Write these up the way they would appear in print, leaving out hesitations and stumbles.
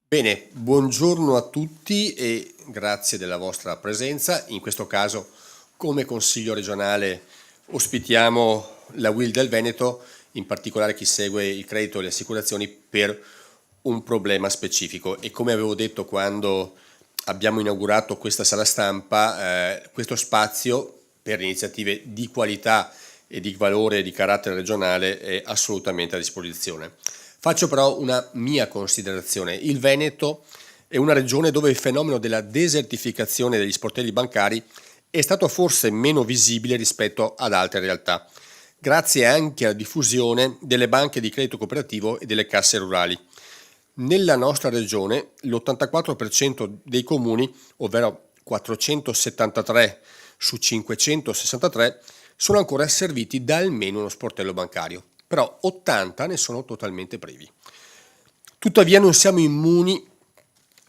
Bene, buongiorno a tutti e grazie della vostra presenza. In questo caso, come Consiglio regionale, ospitiamo la UIL del Veneto, in particolare chi segue il credito e le assicurazioni per un problema specifico. E come avevo detto quando abbiamo inaugurato questa sala stampa, questo spazio per iniziative di qualità e di valore di carattere regionale è assolutamente a disposizione. Faccio però una mia considerazione. Il Veneto è una regione dove il fenomeno della desertificazione degli sportelli bancari è stato forse meno visibile rispetto ad altre realtà, grazie anche alla diffusione delle banche di credito cooperativo e delle casse rurali. Nella nostra regione l'84% dei comuni, ovvero 473 su 563, sono ancora serviti da almeno uno sportello bancario, però 80 ne sono totalmente privi. Tuttavia non siamo immuni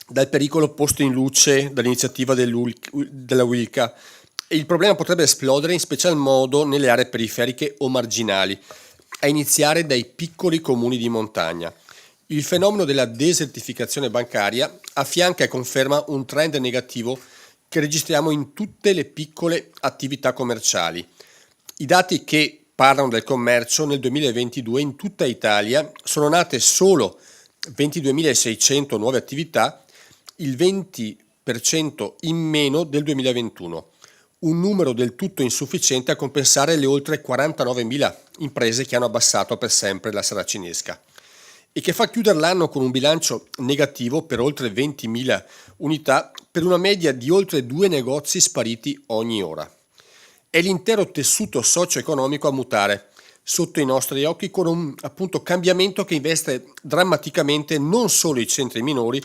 dal pericolo posto in luce dall'iniziativa della Wilca e il problema potrebbe esplodere in special modo nelle aree periferiche o marginali, a iniziare dai piccoli comuni di montagna. Il fenomeno della desertificazione bancaria affianca e conferma un trend negativo che registriamo in tutte le piccole attività commerciali. I dati che parlano del commercio nel 2022 in tutta Italia sono nate solo 22.600 nuove attività, il 20% in meno del 2021, un numero del tutto insufficiente a compensare le oltre 49.000 imprese che hanno abbassato per sempre la saracinesca e che fa chiudere l'anno con un bilancio negativo per oltre 20.000 unità per una media di oltre 2 negozi spariti ogni ora. È l'intero tessuto socio-economico a mutare sotto i nostri occhi con un appunto cambiamento che investe drammaticamente non solo i centri minori,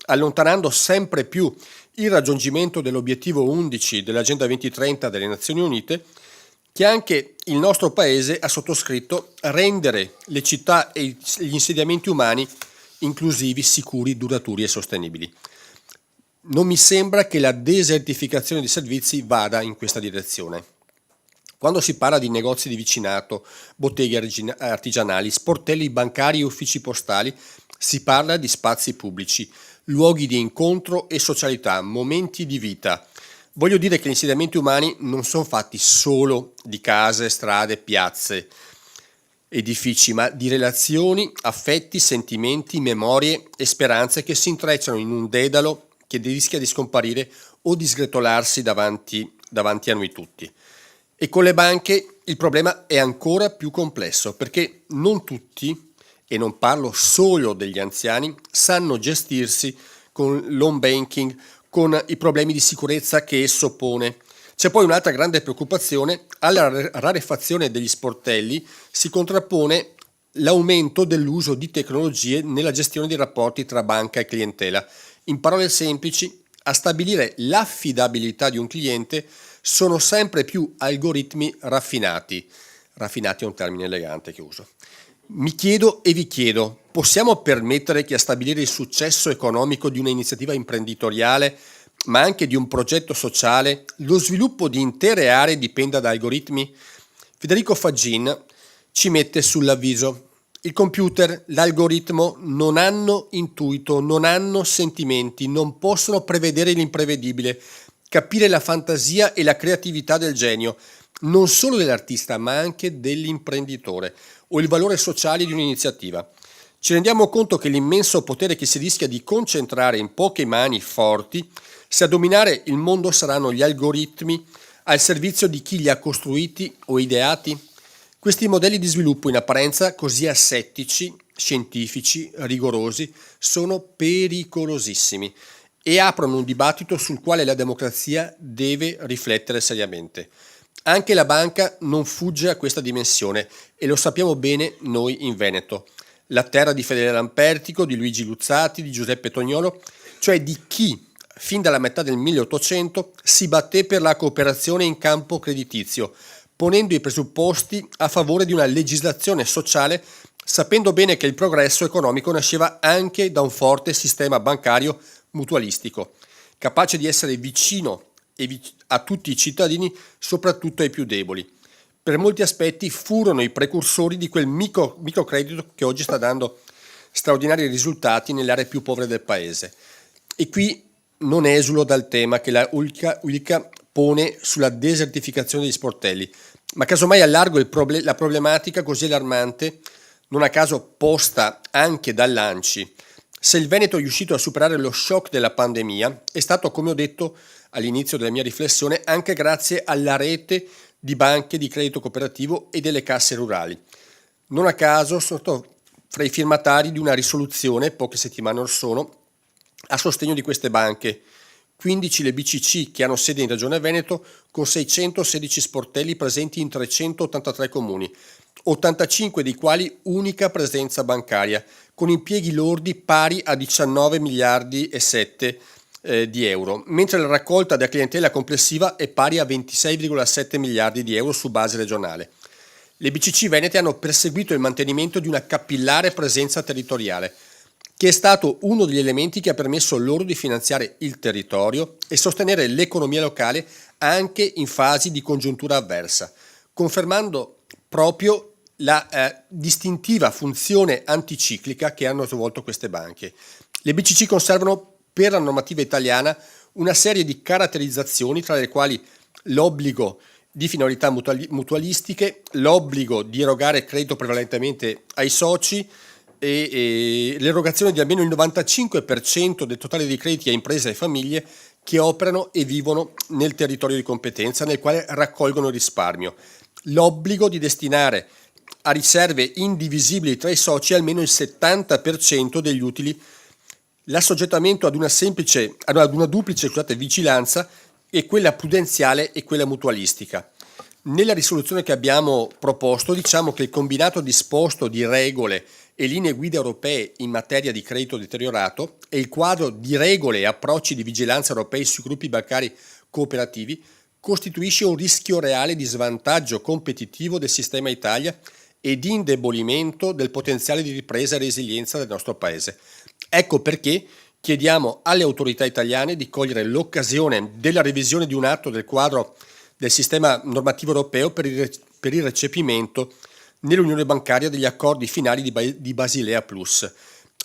allontanando sempre più il raggiungimento dell'obiettivo 11 dell'Agenda 2030 delle Nazioni Unite, che anche il nostro paese ha sottoscritto a rendere le città e gli insediamenti umani inclusivi, sicuri, duraturi e sostenibili. Non mi sembra che la desertificazione dei servizi vada in questa direzione. Quando si parla di negozi di vicinato, botteghe artigianali, sportelli bancari e uffici postali, si parla di spazi pubblici, luoghi di incontro e socialità, momenti di vita. Voglio dire che gli insediamenti umani non sono fatti solo di case, strade, piazze, edifici, ma di relazioni, affetti, sentimenti, memorie e speranze che si intrecciano in un dedalo che rischia di scomparire o di sgretolarsi davanti a noi tutti. E con le banche il problema è ancora più complesso perché non tutti, e non parlo solo degli anziani, sanno gestirsi con l'home banking, con i problemi di sicurezza che esso pone. C'è poi un'altra grande preoccupazione: alla rarefazione degli sportelli si contrappone l'aumento dell'uso di tecnologie nella gestione dei rapporti tra banca e clientela. In parole semplici, a stabilire l'affidabilità di un cliente sono sempre più algoritmi raffinati. Raffinati è un termine elegante che uso. Mi chiedo e vi chiedo, possiamo permettere che a stabilire il successo economico di un'iniziativa imprenditoriale, ma anche di un progetto sociale, lo sviluppo di intere aree dipenda da algoritmi? Federico Faggin ci mette sull'avviso: il computer, l'algoritmo non hanno intuito, non hanno sentimenti, non possono prevedere l'imprevedibile, capire la fantasia e la creatività del genio, non solo dell'artista ma anche dell'imprenditore, o il valore sociale di un'iniziativa. Ci rendiamo conto che l'immenso potere che si rischia di concentrare in poche mani forti, se a dominare il mondo saranno gli algoritmi al servizio di chi li ha costruiti o ideati? Questi modelli di sviluppo in apparenza così assettici, scientifici, rigorosi, sono pericolosissimi e aprono un dibattito sul quale la democrazia deve riflettere seriamente. Anche la banca non fugge a questa dimensione e lo sappiamo bene noi in Veneto, la terra di Fedele Lampertico, di Luigi Luzzati, di Giuseppe Tognolo, cioè di chi fin dalla metà del 1800 si batté per la cooperazione in campo creditizio, ponendo i presupposti a favore di una legislazione sociale, sapendo bene che il progresso economico nasceva anche da un forte sistema bancario mutualistico, capace di essere vicino a tutti i cittadini, soprattutto ai più deboli. Per molti aspetti furono i precursori di quel microcredito che oggi sta dando straordinari risultati nelle aree più povere del paese. E qui non esulo dal tema che la UILCA pone sulla desertificazione degli sportelli, ma casomai allargo la problematica così allarmante, non a caso posta anche dall'ANCI. Se il Veneto è riuscito a superare lo shock della pandemia, è stato, come ho detto all'inizio della mia riflessione, anche grazie alla rete di banche di credito cooperativo e delle casse rurali. Non a caso sono fra i firmatari di una risoluzione, poche settimane or sono, a sostegno di queste banche. 15 le BCC che hanno sede in Regione Veneto, con 616 sportelli presenti in 383 comuni, 85 dei quali unica presenza bancaria, con impieghi lordi pari a 19 miliardi e 7 di euro, mentre la raccolta della clientela complessiva è pari a 26,7 miliardi di euro su base regionale. Le BCC venete hanno perseguito il mantenimento di una capillare presenza territoriale, che è stato uno degli elementi che ha permesso loro di finanziare il territorio e sostenere l'economia locale anche in fasi di congiuntura avversa, confermando proprio la distintiva funzione anticiclica che hanno svolto queste banche. Le BCC conservano per la normativa italiana una serie di caratterizzazioni, tra le quali l'obbligo di finalità mutualistiche, l'obbligo di erogare credito prevalentemente ai soci e l'erogazione di almeno il 95% del totale dei crediti a imprese e famiglie che operano e vivono nel territorio di competenza nel quale raccolgono il risparmio, l'obbligo di destinare a riserve indivisibili tra i soci almeno il 70% degli utili, l'assoggettamento ad una duplice vigilanza, e quella prudenziale e quella mutualistica. Nella risoluzione che abbiamo proposto diciamo che il combinato disposto di regole e linee guida europee in materia di credito deteriorato e il quadro di regole e approcci di vigilanza europei sui gruppi bancari cooperativi costituisce un rischio reale di svantaggio competitivo del sistema Italia e di indebolimento del potenziale di ripresa e resilienza del nostro Paese. Ecco perché chiediamo alle autorità italiane di cogliere l'occasione della revisione di un atto del quadro del sistema normativo europeo per il recepimento nell'Unione bancaria degli accordi finali di Basilea Plus,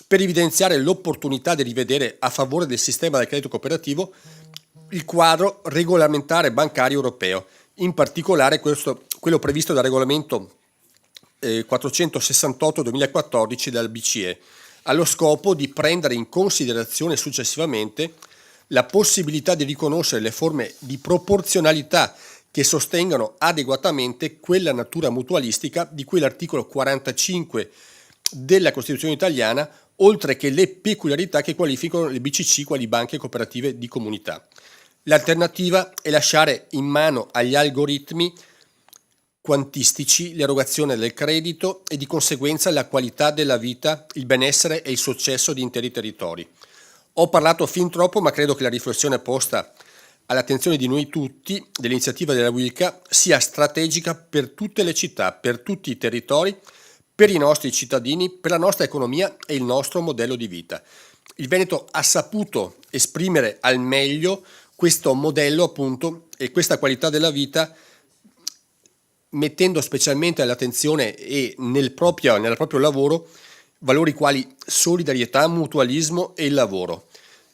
per evidenziare l'opportunità di rivedere a favore del sistema del credito cooperativo il quadro regolamentare bancario europeo, in particolare quello previsto dal regolamento 468/2014 dal BCE, allo scopo di prendere in considerazione successivamente la possibilità di riconoscere le forme di proporzionalità che sostengano adeguatamente quella natura mutualistica di cui l'articolo 45 della Costituzione italiana, oltre che le peculiarità che qualificano le BCC quali banche cooperative di comunità. L'alternativa è lasciare in mano agli algoritmi quantistici l'erogazione del credito e di conseguenza la qualità della vita, il benessere e il successo di interi territori. Ho parlato fin troppo, ma credo che la riflessione posta all'attenzione di noi tutti dell'iniziativa della UILCA sia strategica per tutte le città, per tutti i territori, per i nostri cittadini, per la nostra economia e il nostro modello di vita. Il Veneto ha saputo esprimere al meglio questo modello, appunto, e questa qualità della vita, mettendo specialmente all'attenzione e nel proprio lavoro valori quali solidarietà, mutualismo e il lavoro.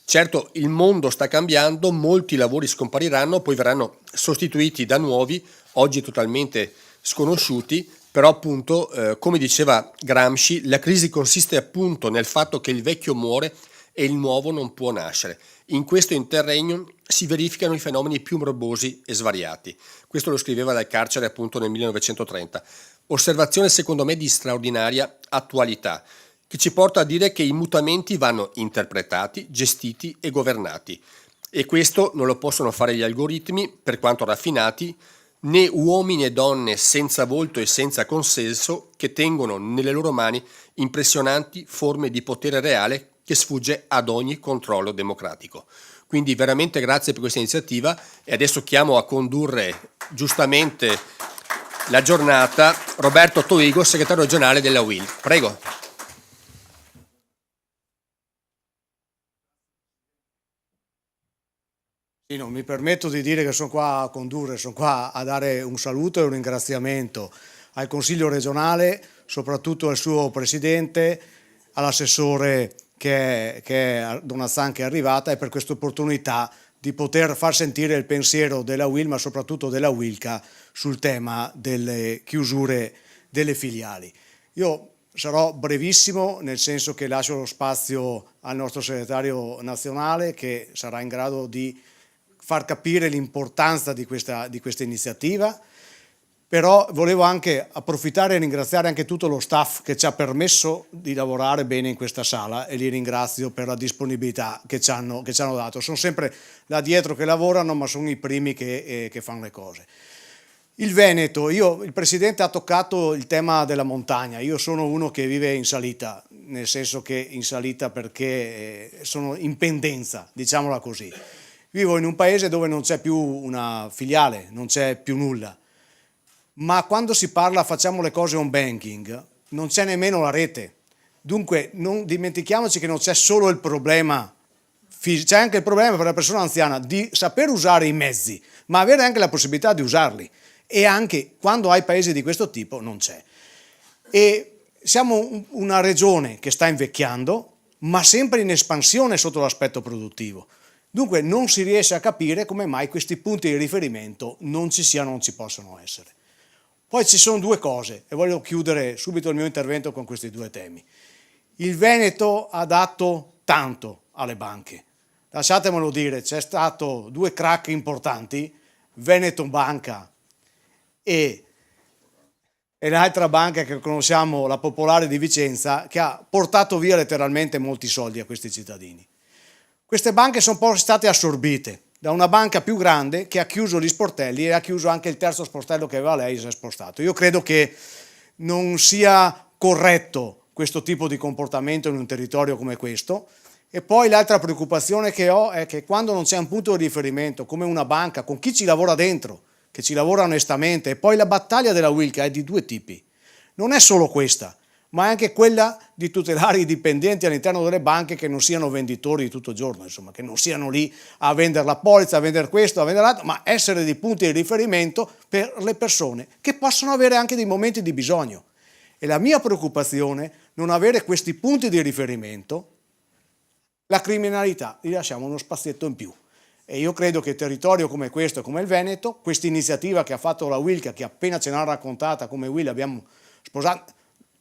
Certo, il mondo sta cambiando, molti lavori scompariranno, poi verranno sostituiti da nuovi, oggi totalmente sconosciuti, però appunto, come diceva Gramsci, la crisi consiste appunto nel fatto che il vecchio muore e il nuovo non può nascere. In questo interregno si verificano i fenomeni più morbosi e svariati. Questo lo scriveva dal carcere appunto nel 1930. Osservazione secondo me di straordinaria attualità, che ci porta a dire che i mutamenti vanno interpretati, gestiti e governati. E questo non lo possono fare gli algoritmi, per quanto raffinati, né uomini e donne senza volto e senza consenso che tengono nelle loro mani impressionanti forme di potere reale che sfugge ad ogni controllo democratico. Quindi veramente grazie per questa iniziativa e adesso chiamo a condurre giustamente la giornata Roberto Toigo, segretario regionale della UIL. Prego. Non mi permetto di dire che sono qua a condurre, sono qua a dare un saluto e un ringraziamento al Consiglio regionale, soprattutto al suo Presidente, all'assessore che è Donazzan, che è arrivata, e per questa opportunità di poter far sentire il pensiero della UIL, ma soprattutto della Wilca, sul tema delle chiusure delle filiali. Io sarò brevissimo, nel senso che lascio lo spazio al nostro segretario nazionale, che sarà in grado di far capire l'importanza di questa iniziativa. Però volevo anche approfittare e ringraziare anche tutto lo staff che ci ha permesso di lavorare bene in questa sala, e li ringrazio per la disponibilità che ci hanno dato. Sono sempre là dietro che lavorano, ma sono i primi che fanno le cose. Il Veneto, il Presidente ha toccato il tema della montagna. Io sono uno che vive in salita, nel senso che in salita perché sono in pendenza, diciamola così. Vivo in un paese dove non c'è più una filiale, non c'è più nulla. Ma quando si parla facciamo le cose on banking, non c'è nemmeno la rete. Dunque non dimentichiamoci che non c'è solo il problema, c'è anche il problema per la persona anziana di saper usare i mezzi, ma avere anche la possibilità di usarli. E anche quando hai paesi di questo tipo non c'è. E siamo una regione che sta invecchiando, ma sempre in espansione sotto l'aspetto produttivo. Dunque non si riesce a capire come mai questi punti di riferimento non ci siano, non ci possono essere. Poi ci sono due cose, e voglio chiudere subito il mio intervento con questi due temi. Il Veneto ha dato tanto alle banche. Lasciatemelo dire, c'è stato due crack importanti, Veneto Banca e l'altra banca che conosciamo, la Popolare di Vicenza, che ha portato via letteralmente molti soldi a questi cittadini. Queste banche sono poi state assorbite da una banca più grande che ha chiuso gli sportelli, e ha chiuso anche il terzo sportello che aveva lei, si è spostato. Io credo che non sia corretto questo tipo di comportamento in un territorio come questo. E poi l'altra preoccupazione che ho è che quando non c'è un punto di riferimento come una banca, con chi ci lavora dentro, che ci lavora onestamente, e poi la battaglia della Wilca è di due tipi. Non è solo questa, ma è anche quella di tutelare i dipendenti all'interno delle banche, che non siano venditori di tutto il giorno, insomma, che non siano lì a vendere la polizza, a vendere questo, a vendere l'altro, ma essere dei punti di riferimento per le persone che possono avere anche dei momenti di bisogno. E la mia preoccupazione è non avere questi punti di riferimento. La criminalità gli lasciamo uno spazietto in più. E io credo che territorio come questo, come il Veneto, questa iniziativa che ha fatto la Wilca, che appena ce l'ha raccontata come Will abbiamo sposato.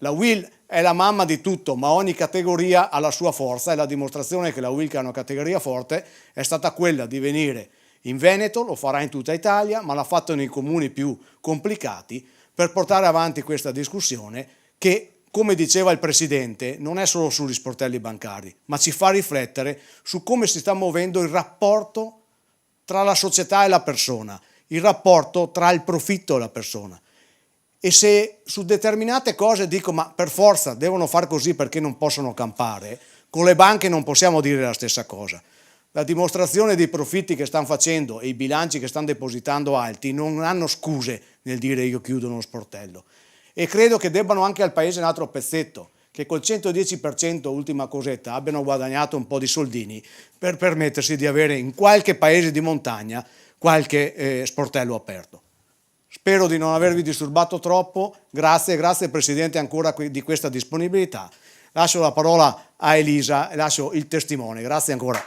La Will è la mamma di tutto, ma ogni categoria ha la sua forza, e la dimostrazione che la Wilca è una categoria forte è stata quella di venire in Veneto, lo farà in tutta Italia, ma l'ha fatto nei comuni più complicati, per portare avanti questa discussione che, come diceva il Presidente, non è solo sugli sportelli bancari, ma ci fa riflettere su come si sta muovendo il rapporto tra la società e la persona, il rapporto tra il profitto e la persona. E se su determinate cose dico ma per forza devono far così perché non possono campare, con le banche non possiamo dire la stessa cosa. La dimostrazione dei profitti che stanno facendo e i bilanci che stanno depositando alti non hanno scuse nel dire io chiudo uno sportello. E credo che debbano anche al Paese un altro pezzetto, che col 110%, ultima cosetta, abbiano guadagnato un po' di soldini per permettersi di avere in qualche paese di montagna qualche sportello aperto. Spero di non avervi disturbato troppo, grazie Presidente ancora di questa disponibilità. Lascio la parola a Elisa e lascio il testimone, grazie ancora.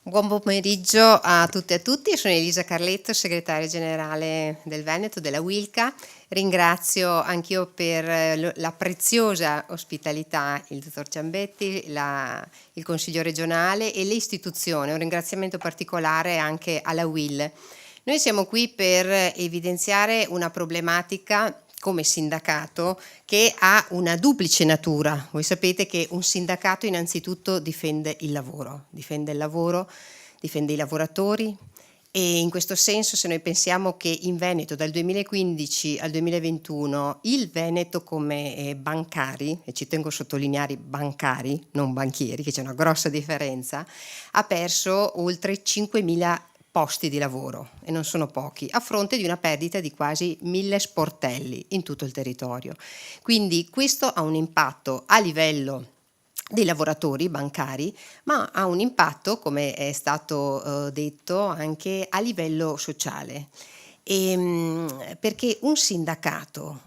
Buon pomeriggio a tutte e a tutti, sono Elisa Carletto, segretaria generale del Veneto, della Wilca. Ringrazio anch'io per la preziosa ospitalità il dottor Ciambetti, il Consiglio regionale e le istituzioni. Un ringraziamento particolare anche alla WIL. Noi siamo qui per evidenziare una problematica come sindacato che ha una duplice natura. Voi sapete che un sindacato innanzitutto difende il lavoro, difende i lavoratori, e in questo senso se noi pensiamo che in Veneto dal 2015 al 2021 il Veneto come bancari, e ci tengo a sottolineare bancari, non banchieri, che c'è una grossa differenza, ha perso oltre 5.000 posti di lavoro, e non sono pochi, a fronte di una perdita di quasi 1.000 sportelli in tutto il territorio. Quindi questo ha un impatto a livello dei lavoratori bancari, ma ha un impatto, come è stato detto, anche a livello sociale. Perché un sindacato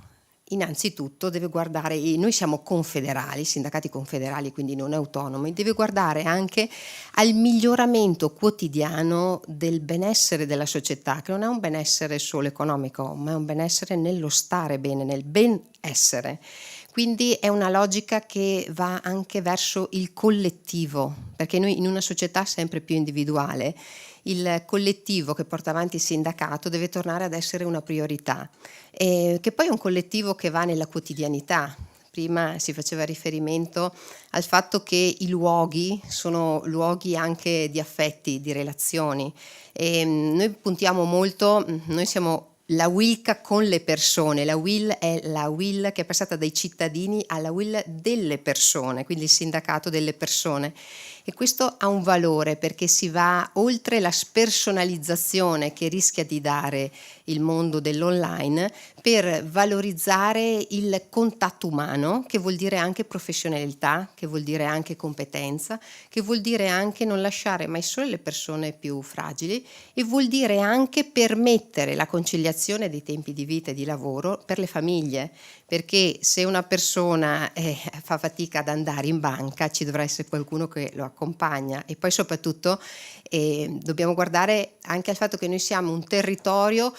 innanzitutto deve guardare, noi siamo confederali, sindacati confederali, quindi non autonomi, deve guardare anche al miglioramento quotidiano del benessere della società, che non è un benessere solo economico, ma è un benessere nello stare bene, nel benessere. Quindi è una logica che va anche verso il collettivo, perché noi in una società sempre più individuale, il collettivo che porta avanti il sindacato deve tornare ad essere una priorità, che poi è un collettivo che va nella quotidianità. Prima si faceva riferimento al fatto che i luoghi sono luoghi anche di affetti, di relazioni, e noi puntiamo molto, noi siamo la Wilca con le persone, la Will è la Will che è passata dai cittadini alla Will delle persone, quindi il sindacato delle persone, e questo ha un valore perché si va oltre la spersonalizzazione che rischia di dare il mondo dell'online per valorizzare il contatto umano, che vuol dire anche professionalità, che vuol dire anche competenza, che vuol dire anche non lasciare mai sole le persone più fragili, e vuol dire anche permettere la conciliazione dei tempi di vita e di lavoro per le famiglie, perché se una persona fa fatica ad andare in banca ci dovrà essere qualcuno che lo accompagna. E poi soprattutto dobbiamo guardare anche al fatto che noi siamo un territorio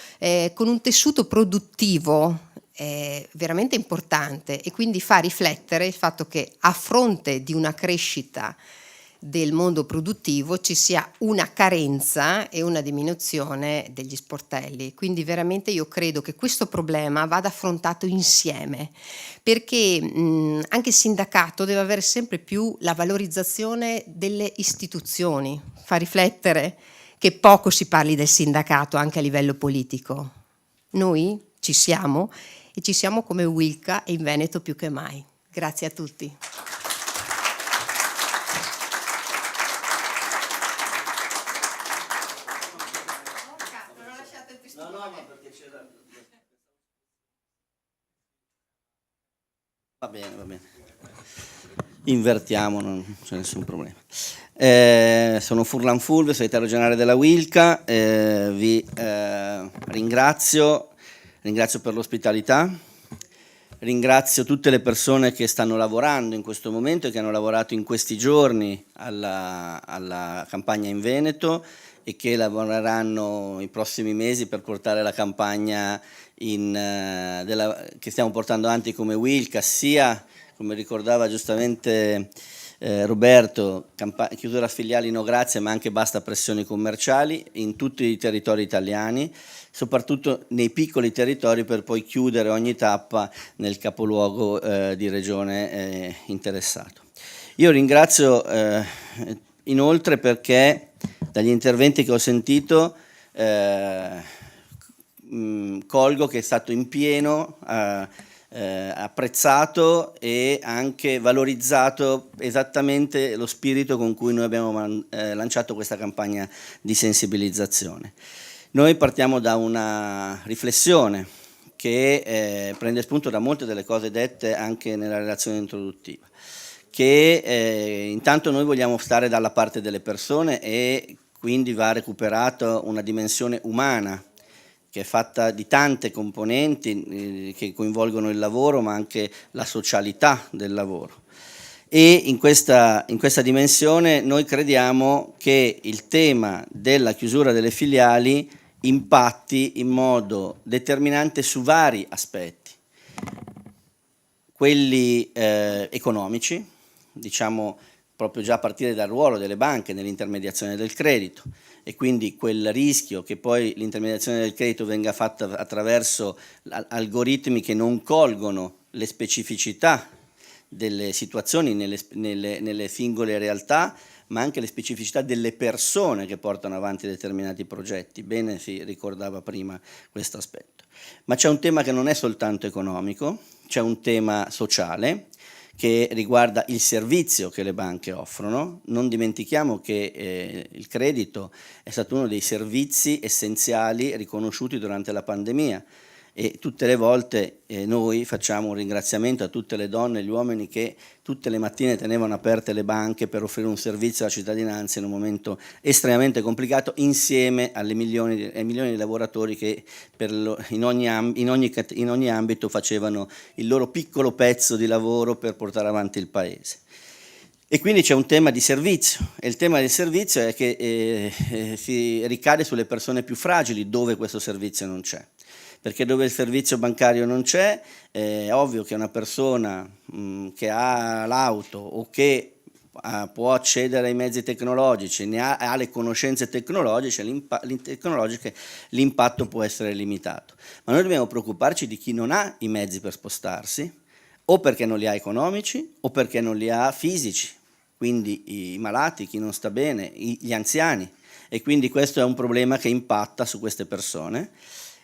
con un tessuto produttivo veramente importante, e quindi fa riflettere il fatto che a fronte di una crescita del mondo produttivo ci sia una carenza e una diminuzione degli sportelli. Quindi veramente io credo che questo problema vada affrontato insieme, perché anche il sindacato deve avere sempre più la valorizzazione delle istituzioni. Fa riflettere che poco si parli del sindacato anche a livello politico. Noi ci siamo, e ci siamo come Wilca e in Veneto più che mai. Grazie a tutti. Va bene, va bene. Invertiamo, non c'è nessun problema. Sono Furlan Fulvio, segretario generale della Wilca, vi ringrazio per l'ospitalità, ringrazio tutte le persone che stanno lavorando in questo momento e che hanno lavorato in questi giorni alla campagna in Veneto e che lavoreranno i prossimi mesi per portare la campagna che stiamo portando avanti come Wilca, sia, come ricordava giustamente Roberto, chiusura filiali no grazie, ma anche basta pressioni commerciali in tutti i territori italiani, soprattutto nei piccoli territori, per poi chiudere ogni tappa nel capoluogo di regione interessato. Io ringrazio inoltre perché dagli interventi che ho sentito colgo che è stato in pieno apprezzato e anche valorizzato esattamente lo spirito con cui noi abbiamo lanciato questa campagna di sensibilizzazione. Noi partiamo da una riflessione che prende spunto da molte delle cose dette anche nella relazione introduttiva, che intanto noi vogliamo stare dalla parte delle persone e quindi va recuperata una dimensione umana che è fatta di tante componenti che coinvolgono il lavoro, ma anche la socialità del lavoro. E in questa dimensione noi crediamo che il tema della chiusura delle filiali impatti in modo determinante su vari aspetti, quelli economici, diciamo proprio già a partire dal ruolo delle banche nell'intermediazione del credito, e quindi quel rischio che poi l'intermediazione del credito venga fatta attraverso algoritmi che non colgono le specificità delle situazioni nelle singole realtà, ma anche le specificità delle persone che portano avanti determinati progetti. Bene, si ricordava prima questo aspetto. Ma c'è un tema che non è soltanto economico, c'è un tema sociale che riguarda il servizio che le banche offrono. Non dimentichiamo che il credito è stato uno dei servizi essenziali riconosciuti durante la pandemia, e tutte le volte noi facciamo un ringraziamento a tutte le donne e gli uomini che tutte le mattine tenevano aperte le banche per offrire un servizio alla cittadinanza in un momento estremamente complicato, insieme ai milioni di lavoratori che in ogni ambito facevano il loro piccolo pezzo di lavoro per portare avanti il Paese. E quindi c'è un tema di servizio, e il tema del servizio è che si ricade sulle persone più fragili dove questo servizio non c'è. Perché dove il servizio bancario non c'è, è ovvio che una persona che ha l'auto o che può accedere ai mezzi tecnologici, ha le conoscenze tecnologiche, l'impatto può essere limitato. Ma noi dobbiamo preoccuparci di chi non ha i mezzi per spostarsi, o perché non li ha economici, o perché non li ha fisici. Quindi i malati, chi non sta bene, gli anziani, e quindi questo è un problema che impatta su queste persone,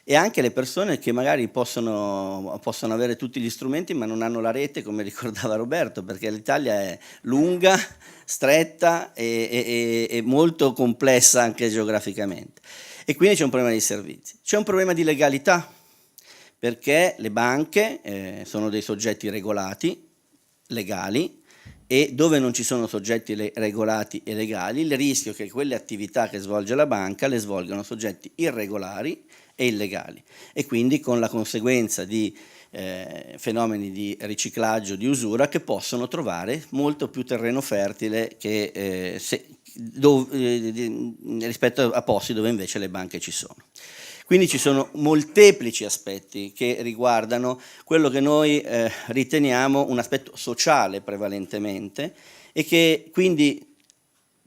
e anche le persone che magari possono avere tutti gli strumenti ma non hanno la rete, come ricordava Roberto, perché l'Italia è lunga, stretta e molto complessa anche geograficamente, e quindi c'è un problema di servizi. C'è un problema di legalità, perché le banche sono dei soggetti regolati, legali, e dove non ci sono soggetti regolati e legali, il rischio è che quelle attività che svolge la banca le svolgano soggetti irregolari e illegali, e quindi con la conseguenza di fenomeni di riciclaggio, di usura, che possono trovare molto più terreno fertile che, rispetto a posti dove invece le banche ci sono. Quindi ci sono molteplici aspetti che riguardano quello che noi riteniamo un aspetto sociale prevalentemente, e che quindi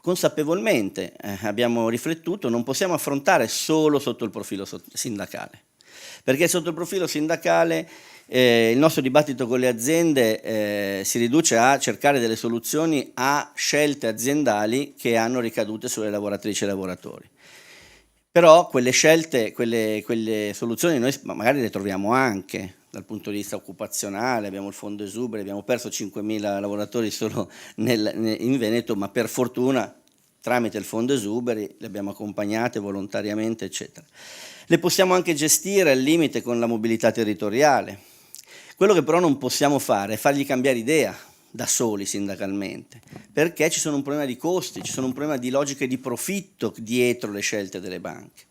consapevolmente abbiamo riflettuto non possiamo affrontare solo sotto il profilo sindacale, perché sotto il profilo sindacale il nostro dibattito con le aziende si riduce a cercare delle soluzioni a scelte aziendali che hanno ricadute sulle lavoratrici e lavoratori. Però quelle scelte, quelle soluzioni noi magari le troviamo anche dal punto di vista occupazionale. Abbiamo il fondo esuberi, abbiamo perso 5.000 lavoratori solo in Veneto, ma per fortuna tramite il fondo esuberi le abbiamo accompagnate volontariamente, eccetera. Le possiamo anche gestire al limite con la mobilità territoriale. Quello che però non possiamo fare è fargli cambiare idea da soli sindacalmente, perché ci sono un problema di costi, ci sono un problema di logiche di profitto dietro le scelte delle banche,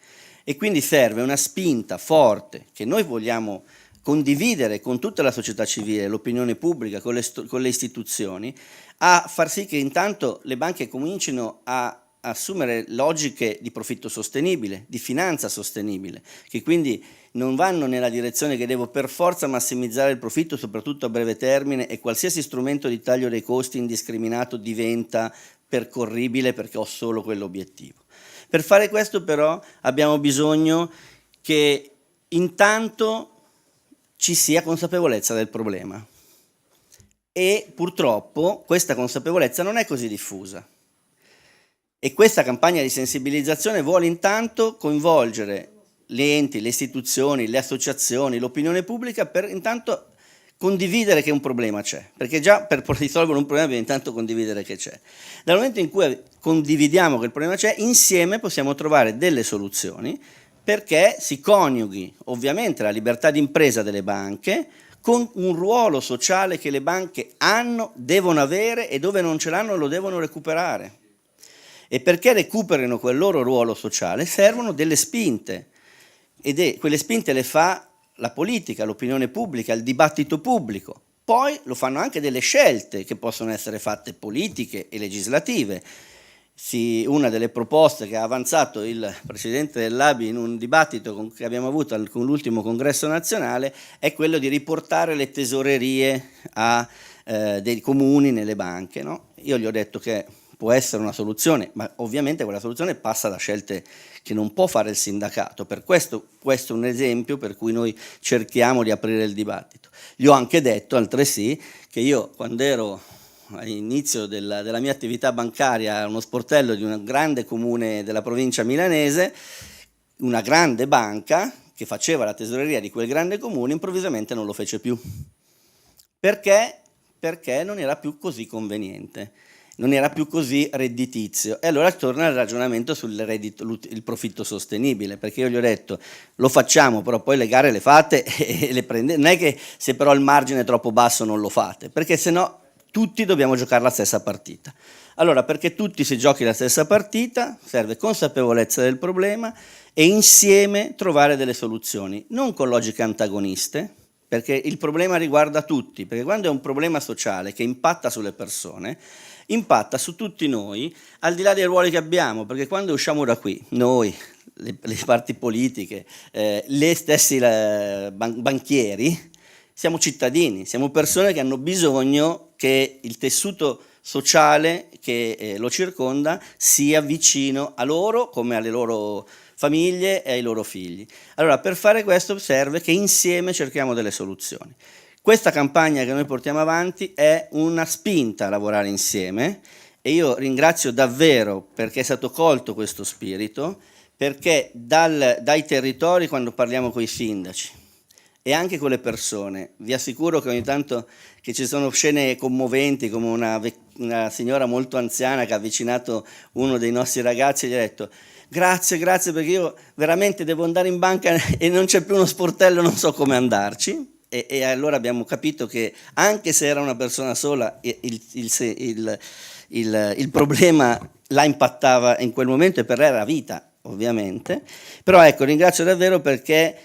e quindi serve una spinta forte che noi vogliamo condividere con tutta la società civile, l'opinione pubblica, con le istituzioni, a far sì che intanto le banche comincino a assumere logiche di profitto sostenibile, di finanza sostenibile, che quindi non vanno nella direzione che devo per forza massimizzare il profitto, soprattutto a breve termine, e qualsiasi strumento di taglio dei costi indiscriminato diventa percorribile perché ho solo quell'obiettivo. Per fare questo però abbiamo bisogno che intanto ci sia consapevolezza del problema, e purtroppo questa consapevolezza non è così diffusa. E questa campagna di sensibilizzazione vuole intanto coinvolgere gli enti, le istituzioni, le associazioni, l'opinione pubblica, per intanto condividere che un problema c'è, perché già per risolvere un problema bisogna intanto condividere che c'è. Dal momento in cui condividiamo che il problema c'è, insieme possiamo trovare delle soluzioni, perché si coniughi ovviamente la libertà di impresa delle banche con un ruolo sociale che le banche hanno, devono avere, e dove non ce l'hanno lo devono recuperare. E perché recuperino quel loro ruolo sociale servono delle spinte, quelle spinte le fa la politica, l'opinione pubblica, il dibattito pubblico. Poi lo fanno anche delle scelte che possono essere fatte politiche e legislative. Una delle proposte che ha avanzato il Presidente dell'ABI in un dibattito che abbiamo avuto con l'ultimo congresso nazionale è quello di riportare le tesorerie dei comuni nelle banche, no? Io gli ho detto che può essere una soluzione, ma ovviamente quella soluzione passa da scelte che non può fare il sindacato. Per questo è un esempio per cui noi cerchiamo di aprire il dibattito. Gli ho anche detto altresì che io, quando ero all'inizio della mia attività bancaria a uno sportello di un grande comune della provincia milanese, una grande banca che faceva la tesoreria di quel grande comune improvvisamente non lo fece più. Perché? Perché non era più così conveniente. non era più così redditizio. E allora torna il ragionamento il profitto sostenibile, perché io gli ho detto lo facciamo, però poi le gare le fate e le prendete, non è che se però il margine è troppo basso non lo fate, perché sennò tutti dobbiamo giocare la stessa partita. Allora, perché tutti si giochi la stessa partita, serve consapevolezza del problema e insieme trovare delle soluzioni, non con logiche antagoniste, perché il problema riguarda tutti, perché quando è un problema sociale che impatta sulle persone, impatta su tutti noi, al di là dei ruoli che abbiamo, perché quando usciamo da qui, noi, le parti politiche, le stessi banchieri, siamo cittadini, siamo persone che hanno bisogno che il tessuto sociale che lo circonda sia vicino a loro come alle loro famiglie e ai loro figli. Allora, per fare questo serve che insieme cerchiamo delle soluzioni. Questa campagna che noi portiamo avanti è una spinta a lavorare insieme e io ringrazio davvero perché è stato colto questo spirito, perché dai territori, quando parliamo con i sindaci e anche con le persone, vi assicuro che ogni tanto che ci sono scene commoventi, come una signora molto anziana che ha avvicinato uno dei nostri ragazzi e gli ha detto grazie perché io veramente devo andare in banca e non c'è più uno sportello, non so come andarci. E allora abbiamo capito che anche se era una persona sola il problema la impattava in quel momento e per lei era vita ovviamente, però ecco, ringrazio davvero perché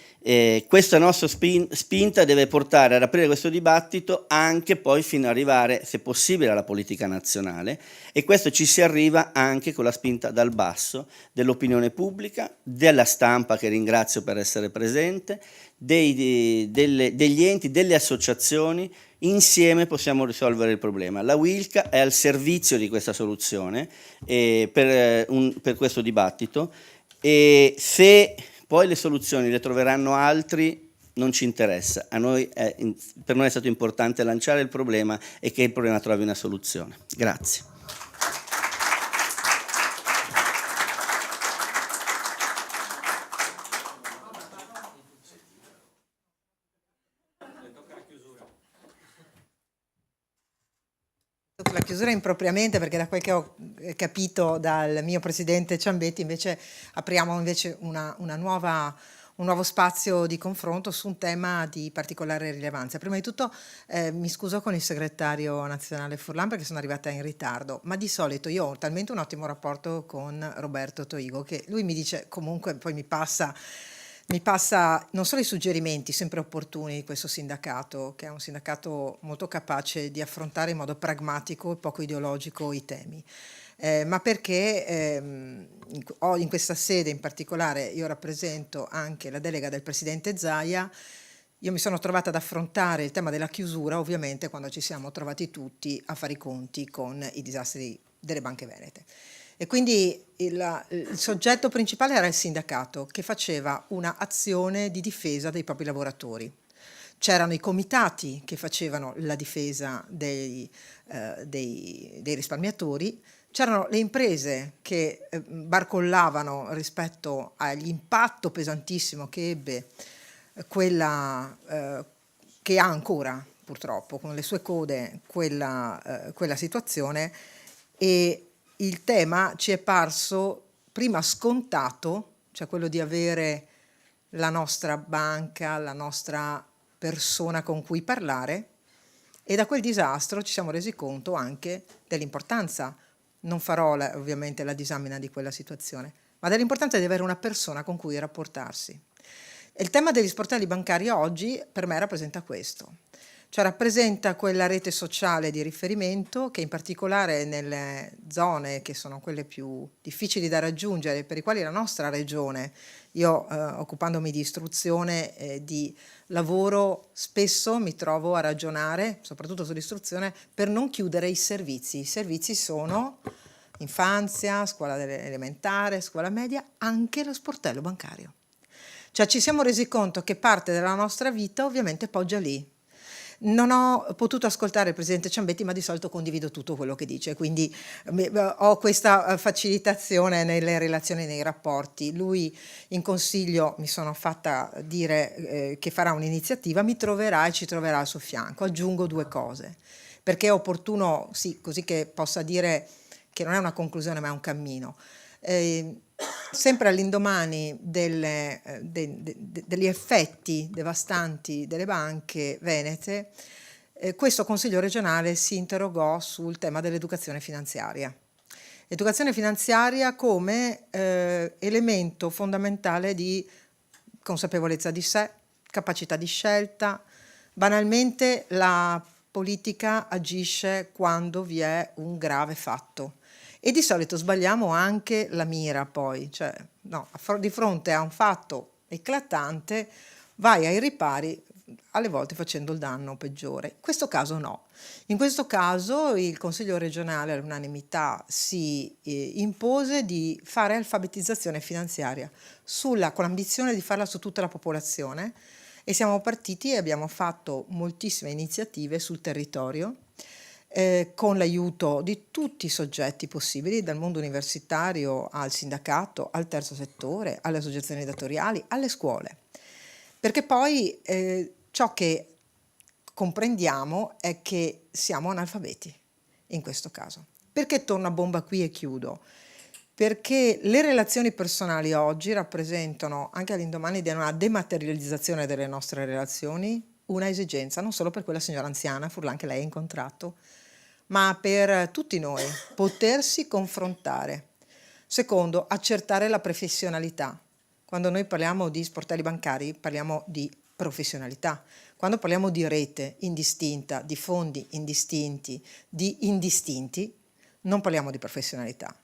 questa nostra spinta deve portare ad aprire questo dibattito anche poi fino ad arrivare, se possibile, alla politica nazionale, e questo ci si arriva anche con la spinta dal basso dell'opinione pubblica, della stampa che ringrazio per essere presente, degli enti, delle associazioni. Insieme possiamo risolvere il problema. La Wilca è al servizio di questa soluzione per questo dibattito, e se poi le soluzioni le troveranno altri non ci interessa. Per noi è stato importante lanciare il problema e che il problema trovi una soluzione. Grazie. La chiusura impropriamente, perché da quel che ho capito dal mio presidente Ciambetti invece apriamo invece un nuovo spazio di confronto su un tema di particolare rilevanza. Prima di tutto mi scuso con il segretario nazionale Furlan perché sono arrivata in ritardo, ma di solito io ho talmente un ottimo rapporto con Roberto Toigo che lui mi dice comunque, poi mi passa non solo i suggerimenti sempre opportuni di questo sindacato, che è un sindacato molto capace di affrontare in modo pragmatico e poco ideologico i temi, ma perché in questa sede in particolare io rappresento anche la delega del presidente Zaia. Io mi sono trovata ad affrontare il tema della chiusura, ovviamente, quando ci siamo trovati tutti a fare i conti con i disastri delle banche venete. E quindi il soggetto principale era il sindacato, che faceva un'azione di difesa dei propri lavoratori. C'erano i comitati che facevano la difesa dei risparmiatori, c'erano le imprese che barcollavano rispetto all'impatto pesantissimo che ebbe quella che ha ancora purtroppo con le sue code quella situazione, e il tema ci è parso prima scontato, cioè quello di avere la nostra banca, la nostra persona con cui parlare, e da quel disastro ci siamo resi conto anche dell'importanza, non farò ovviamente la disamina di quella situazione, ma dell'importanza di avere una persona con cui rapportarsi. E il tema degli sportelli bancari oggi per me rappresenta questo. Cioè rappresenta quella rete sociale di riferimento che in particolare nelle zone che sono quelle più difficili da raggiungere, per i quali la nostra regione, io occupandomi di istruzione e di lavoro, spesso mi trovo a ragionare, soprattutto sull'istruzione, per non chiudere i servizi. I servizi sono infanzia, scuola elementare, scuola media, anche lo sportello bancario. Cioè ci siamo resi conto che parte della nostra vita ovviamente poggia lì. Non ho potuto ascoltare il Presidente Ciambetti, ma di solito condivido tutto quello che dice, quindi ho questa facilitazione nelle relazioni, nei rapporti. Lui in Consiglio mi sono fatta dire che farà un'iniziativa, mi troverà e ci troverà al suo fianco. Aggiungo 2 cose, perché è opportuno, sì, così che possa dire che non è una conclusione ma è un cammino. Sempre all'indomani degli effetti devastanti delle banche venete, questo Consiglio regionale si interrogò sul tema dell'educazione finanziaria. Educazione finanziaria come elemento fondamentale di consapevolezza di sé, capacità di scelta. Banalmente la politica agisce quando vi è un grave fatto. E di solito sbagliamo anche la mira poi, cioè no, di fronte a un fatto eclatante vai ai ripari, alle volte facendo il danno peggiore. In questo caso no. In questo caso il Consiglio regionale all'unanimità si impose di fare alfabetizzazione finanziaria con l'ambizione di farla su tutta la popolazione, e siamo partiti e abbiamo fatto moltissime iniziative sul territorio, con l'aiuto di tutti i soggetti possibili, dal mondo universitario al sindacato, al terzo settore, alle associazioni datoriali, alle scuole. Perché poi ciò che comprendiamo è che siamo analfabeti in questo caso. Perché torno a bomba qui e chiudo? Perché le relazioni personali oggi rappresentano, anche all'indomani di una dematerializzazione delle nostre relazioni, una esigenza, non solo per quella signora anziana, Furlan, che lei ha incontrato, ma per tutti noi, potersi confrontare. Secondo, accertare la professionalità. Quando noi parliamo di sportelli bancari, parliamo di professionalità. Quando parliamo di rete indistinta, di fondi indistinti, di indistinti, non parliamo di professionalità.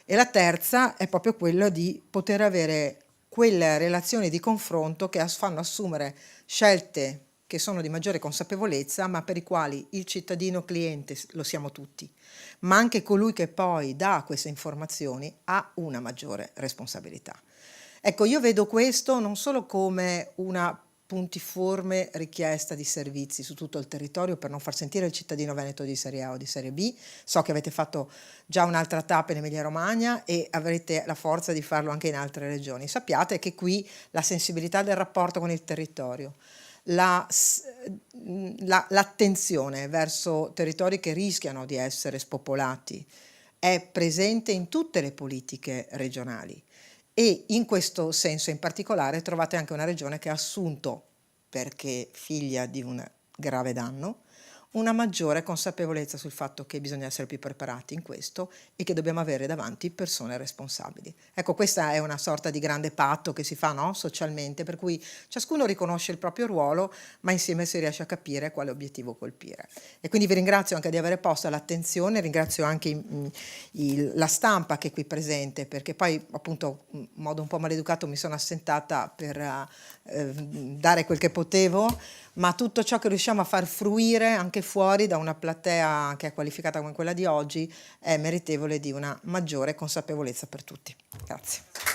E la terza è proprio quella di poter avere quelle relazioni di confronto che fanno assumere scelte che sono di maggiore consapevolezza, ma per i quali il cittadino cliente lo siamo tutti, ma anche colui che poi dà queste informazioni ha una maggiore responsabilità. Ecco, io vedo questo non solo come una puntiforme richiesta di servizi su tutto il territorio per non far sentire il cittadino veneto di serie A o di serie B. So che avete fatto già un'altra tappa in Emilia Romagna e avrete la forza di farlo anche in altre regioni. Sappiate che qui la sensibilità del rapporto con il territorio, l'attenzione verso territori che rischiano di essere spopolati è presente in tutte le politiche regionali. E in questo senso in particolare trovate anche una regione che ha assunto, perché figlia di un grave danno, una maggiore consapevolezza sul fatto che bisogna essere più preparati in questo e che dobbiamo avere davanti persone responsabili. Ecco, questa è una sorta di grande patto che si fa, no? Socialmente, per cui ciascuno riconosce il proprio ruolo, ma insieme si riesce a capire quale obiettivo colpire. E quindi vi ringrazio anche di aver posto l'attenzione, ringrazio anche la stampa che è qui presente, perché poi appunto in modo un po' maleducato mi sono assentata per dare quel che potevo, ma tutto ciò che riusciamo a far fruire anche fuori da una platea che è qualificata come quella di oggi è meritevole di una maggiore consapevolezza per tutti. Grazie.